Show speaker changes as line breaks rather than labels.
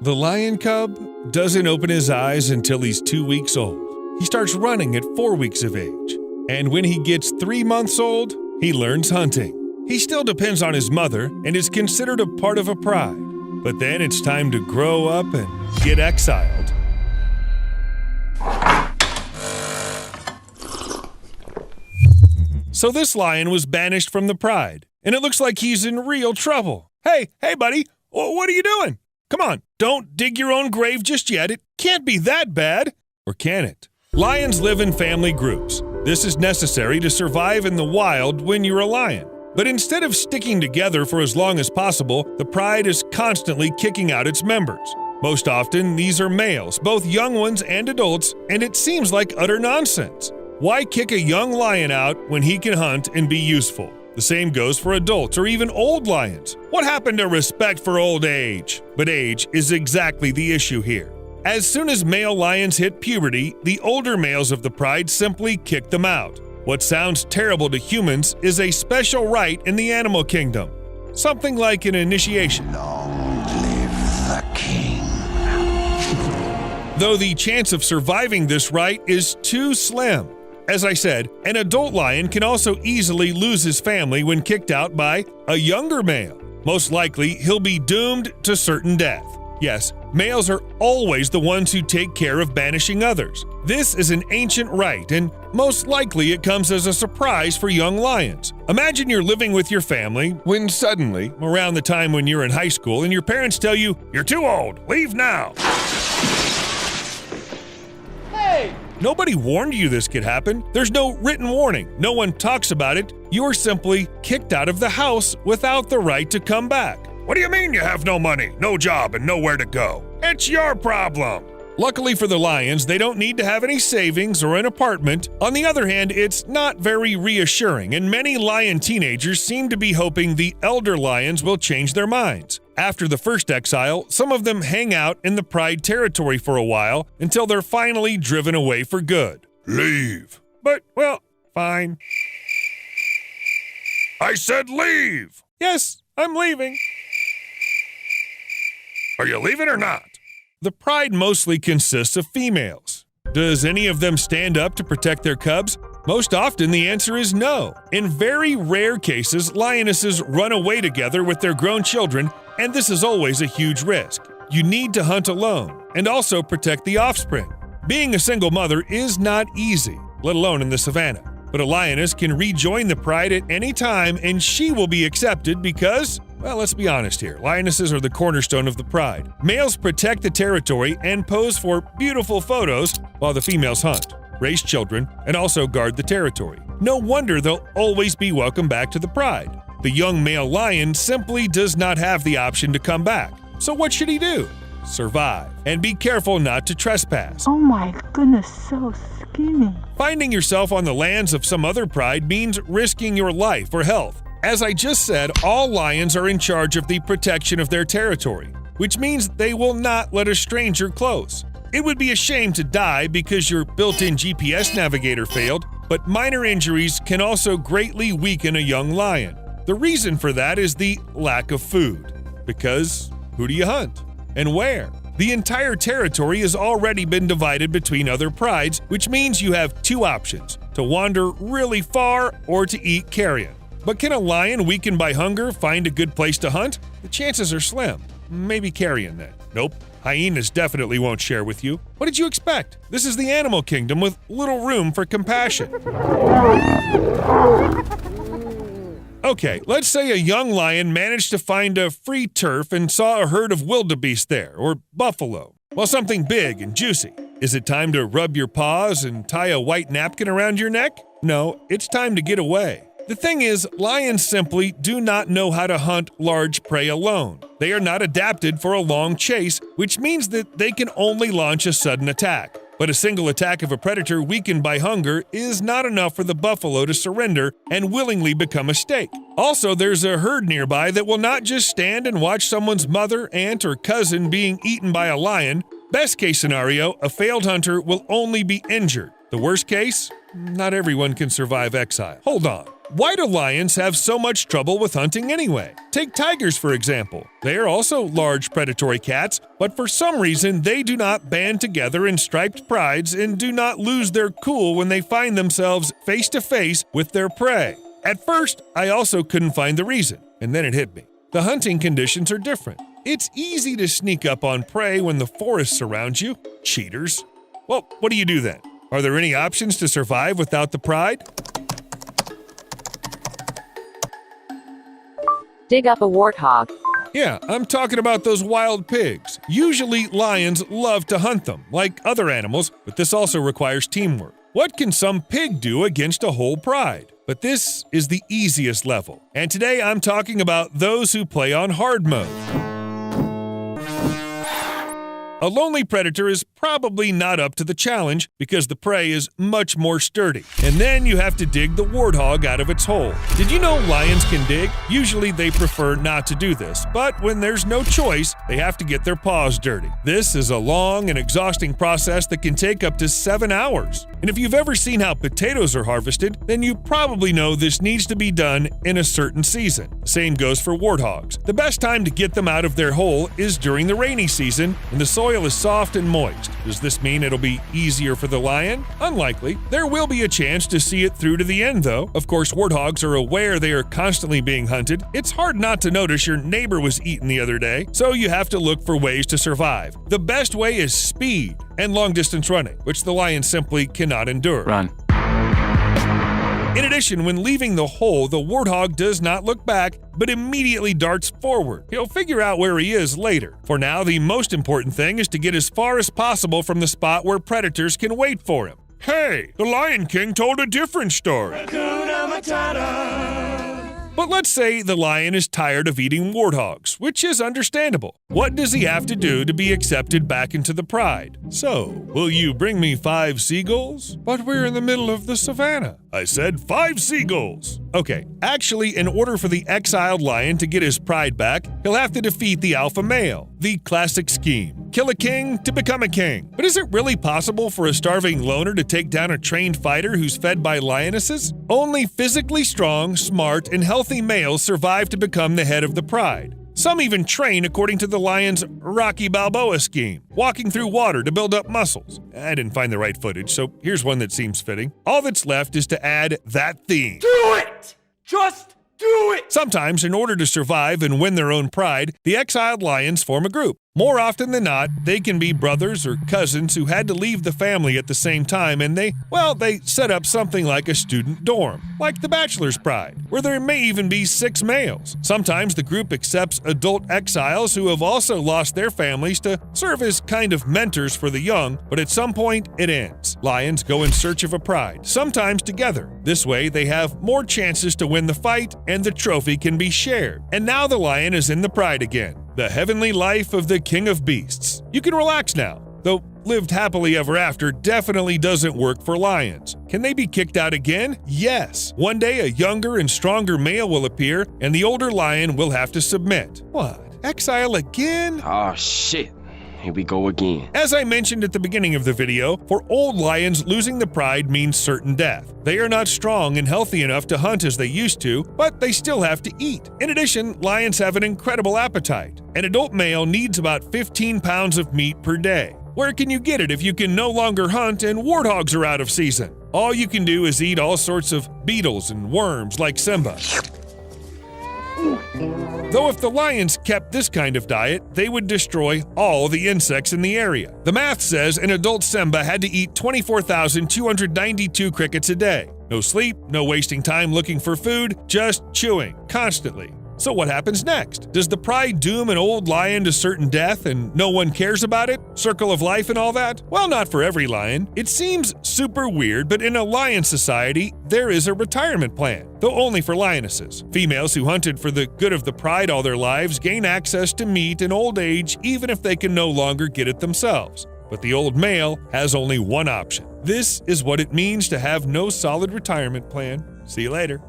The lion cub doesn't open his eyes until he's 2 weeks old. He starts running at 4 weeks of age. And when he gets 3 months old, he learns hunting. He still depends on his mother and is considered a part of a pride. But then it's time to grow up and get exiled. So this lion was banished from the pride, and it looks like he's in real trouble. Hey, buddy, what are you doing? Come on, don't dig your own grave just yet. It can't be that bad. Or can it? Lions live in family groups. This is necessary to survive in the wild when you're a lion. But instead of sticking together for as long as possible, the pride is constantly kicking out its members. Most often, these are males, both young ones and adults, and it seems like utter nonsense. Why kick a young lion out when he can hunt and be useful? The same goes for adults or even old lions. What happened to respect for old age? But age is exactly the issue here. As soon as male lions hit puberty, the older males of the pride simply kick them out. What sounds terrible to humans is a special rite in the animal kingdom. Something like an initiation.
Long live the king.
Though the chance of surviving this rite is too slim. As I said, an adult lion can also easily lose his family when kicked out by a younger male. Most likely, he'll be doomed to certain death. Yes, males are always the ones who take care of banishing others. This is an ancient rite, and most likely it comes as a surprise for young lions. Imagine you're living with your family when suddenly, around the time when you're in high school, and your parents tell you, "You're too old, leave now."
Hey!
Nobody warned you this could happen. There's no written warning. No one talks about it. You're simply kicked out of the house without the right to come back. What do you mean you have no money, no job, and nowhere to go? It's your problem. Luckily for the lions, they don't need to have any savings or an apartment. On the other hand, it's not very reassuring, and many lion teenagers seem to be hoping the elder lions will change their minds. After the first exile, some of them hang out in the pride territory for a while until they're finally driven away for good. Leave. But, well, fine. I said leave! Yes, I'm leaving. Are you leaving or not? The pride mostly consists of females. Does any of them stand up to protect their cubs? Most often the answer is no. In very rare cases, lionesses run away together with their grown children, and this is always a huge risk. You need to hunt alone and also protect the offspring. Being a single mother is not easy, let alone in the savannah. But a lioness can rejoin the pride at any time, and she will be accepted because, well, let's be honest here. Lionesses are the cornerstone of the pride. Males protect the territory and pose for beautiful photos while the females hunt, raise children, and also guard the territory. No wonder they'll always be welcome back to the pride. The young male lion simply does not have the option to come back. So what should he do? Survive. And be careful not to trespass.
Oh my goodness, so skinny.
Finding yourself on the lands of some other pride means risking your life or health. As I just said, all lions are in charge of the protection of their territory, which means they will not let a stranger close. It would be a shame to die because your built-in GPS navigator failed, but minor injuries can also greatly weaken a young lion. The reason for that is the lack of food. Because who do you hunt? And where? The entire territory has already been divided between other prides, which means you have two options: to wander really far or to eat carrion. But can a lion weakened by hunger find a good place to hunt? The chances are slim. Maybe carrion then. Nope. Hyenas definitely won't share with you. What did you expect? This is the animal kingdom with little room for compassion. Okay, let's say a young lion managed to find a free turf and saw a herd of wildebeest there, or buffalo. Well, something big and juicy. Is it time to rub your paws and tie a white napkin around your neck? No, it's time to get away. The thing is, lions simply do not know how to hunt large prey alone. They are not adapted for a long chase, which means that they can only launch a sudden attack. But a single attack of a predator weakened by hunger is not enough for the buffalo to surrender and willingly become a steak. Also, there's a herd nearby that will not just stand and watch someone's mother, aunt, or cousin being eaten by a lion. Best case scenario, a failed hunter will only be injured. The worst case? Not everyone can survive exile. Hold on. Why do lions have so much trouble with hunting anyway? Take tigers, for example. They are also large predatory cats, but for some reason they do not band together in striped prides and do not lose their cool when they find themselves face to face with their prey. At first, I also couldn't find the reason, and then it hit me. The hunting conditions are different. It's easy to sneak up on prey when the forest surrounds you. Cheaters. Well, what do you do then? Are there any options to survive without the pride?
Dig up a warthog.
Yeah, I'm talking about those wild pigs. Usually lions love to hunt them, like other animals, but this also requires teamwork. What can some pig do against a whole pride? But this is the easiest level. And today I'm talking about those who play on hard mode. A lonely predator is probably not up to the challenge because the prey is much more sturdy. And then you have to dig the warthog out of its hole. Did you know lions can dig? Usually they prefer not to do this, but when there's no choice, they have to get their paws dirty. This is a long and exhausting process that can take up to 7 hours. And if you've ever seen how potatoes are harvested, then you probably know this needs to be done in a certain season. Same goes for warthogs. The best time to get them out of their hole is during the rainy season when the soil is soft and moist. Does this mean it'll be easier for the lion? Unlikely. There will be a chance to see it through to the end, though. Of course, warthogs are aware they are constantly being hunted. It's hard not to notice your neighbor was eaten the other day, so you have to look for ways to survive. The best way is speed and long-distance running, which the lion simply cannot endure.
Run.
In addition, when leaving the hole, the warthog does not look back, but immediately darts forward. He'll figure out where he is later. For now, the most important thing is to get as far as possible from the spot where predators can wait for him. Hey, the Lion King told a different story. But let's say the lion is tired of eating warthogs, which is understandable. What does he have to do to be accepted back into the pride? So, will you bring me 5 seagulls? But we're in the middle of the savannah. I said 5 seagulls. Okay, actually, in order for the exiled lion to get his pride back, he'll have to defeat the alpha male. The classic scheme. Kill a king to become a king. But is it really possible for a starving loner to take down a trained fighter who's fed by lionesses? Only physically strong, smart, and healthy males survive to become the head of the pride. Some even train according to the lion's Rocky Balboa scheme, walking through water to build up muscles. I didn't find the right footage, so here's one that seems fitting. All that's left is to add that theme.
Do it! Just do it!
Sometimes, in order to survive and win their own pride, the exiled lions form a group. More often than not, they can be brothers or cousins who had to leave the family at the same time, and they set up something like a student dorm, like the Bachelor's Pride, where there may even be 6 males. Sometimes the group accepts adult exiles who have also lost their families to serve as kind of mentors for the young, but at some point it ends. Lions go in search of a pride, sometimes together. This way they have more chances to win the fight, and the trophy can be shared. And now the lion is in the pride again. The heavenly life of the king of beasts. You can relax now, though lived happily ever after definitely doesn't work for lions. Can they be kicked out again? Yes. One day a younger and stronger male will appear, and the older lion will have to submit. What? Exile again?
Oh shit. Here we go again.
As I mentioned at the beginning of the video, for old lions, losing the pride means certain death. They are not strong and healthy enough to hunt as they used to, but they still have to eat. In addition, lions have an incredible appetite. An adult male needs about 15 pounds of meat per day. Where can you get it if you can no longer hunt and warthogs are out of season? All you can do is eat all sorts of beetles and worms like Simba. Though if the lions kept this kind of diet, they would destroy all the insects in the area. The math says an adult Simba had to eat 24,292 crickets a day. No sleep, no wasting time looking for food, just chewing, constantly. So what happens next? Does the pride doom an old lion to certain death and no one cares about it? Circle of life and all that? Well, not for every lion. It seems super weird, but in a lion society, there is a retirement plan, though only for lionesses. Females who hunted for the good of the pride all their lives gain access to meat in old age even if they can no longer get it themselves. But the old male has only one option. This is what it means to have no solid retirement plan. See you later.